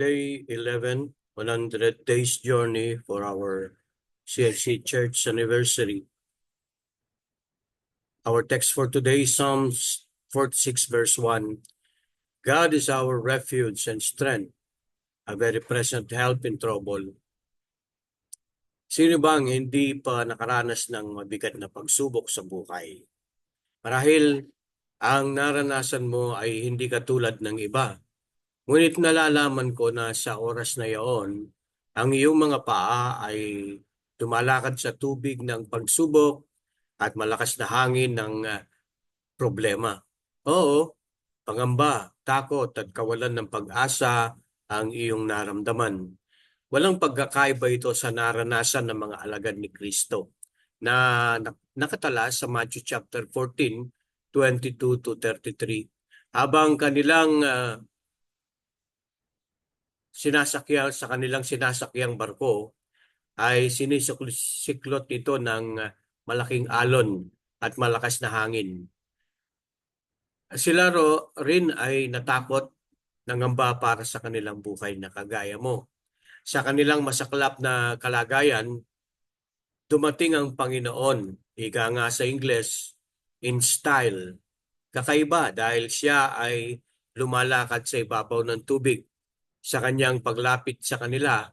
Day 11, 100 days journey for our CFC Church anniversary. Our text for today is Psalms 46 verse 1. God is our refuge and strength, a very present help in trouble. Sino bang hindi pa nakaranas ng mabigat na pagsubok sa buhay? Marahil ang naranasan mo ay hindi katulad ng iba. Ngunit nalalaman ko na sa oras na iyon, ang iyong mga paa ay tumalakad sa tubig ng pagsubok at malakas na hangin ng problema. Oo, pangamba, takot at kawalan ng pag-asa ang iyong naramdaman. Walang pagkakaiba ito sa naranasan ng mga alagad ni Kristo na nakatala sa Matthew chapter 14, 22 to 33. Habang kanilang kanilang sinasakyang barko ay sinisiklot ito ng malaking alon at malakas na hangin. Sila rin ay natakot, nangamba para sa kanilang buhay na kagaya mo. Sa kanilang masaklap na kalagayan, dumating ang Panginoon, ika nga sa Ingles, in style. Kakaiba dahil siya ay lumalakad sa ibabaw ng tubig. Sa kanyang paglapit sa kanila,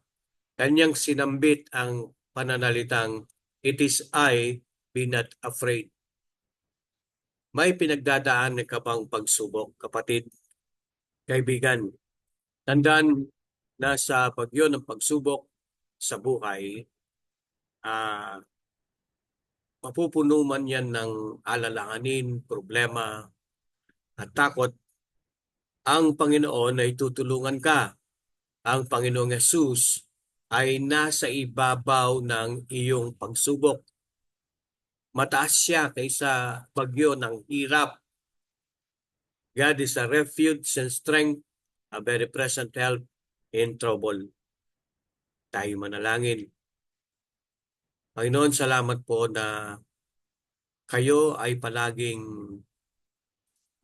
kanyang sinambit ang pananalitang, "It is I, be not afraid." May pinagdadaan ka bang pagsubok, kapatid, kaibigan? Tandaan na sa bagyo ng pagsubok sa buhay, mapupuno man yan ng alalahanin, problema, at takot, ang Panginoon ay tutulungan ka. Ang Panginoong Yesus ay nasa ibabaw ng iyong pagsubok. Mataas siya kaysa bagyo ng hirap. God is a refuge and strength, a very present help in trouble. Tayo manalangin. Panginoon, salamat po na kayo ay palaging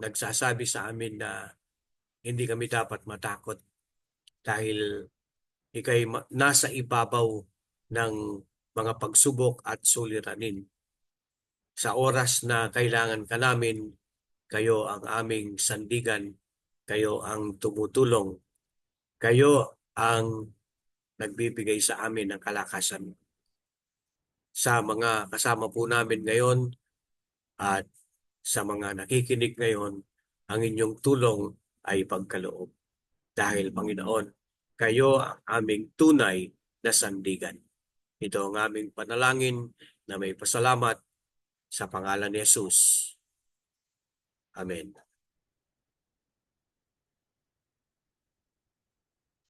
nagsasabi sa amin na hindi kami dapat matakot dahil ikay nasa ibabaw ng mga pagsubok at suliranin. Sa oras na kailangan ka namin, kayo ang aming sandigan, kayo ang tumutulong, kayo ang nagbibigay sa amin ng kalakasan. Sa mga kasama po namin ngayon at sa mga nakikinig ngayon, ang inyong tulong ay pagkaloob. Dahil Panginoon, kayo ang aming tunay na sandigan. Ito ang aming panalangin na may pasalamat sa pangalan ni Jesus. Amen.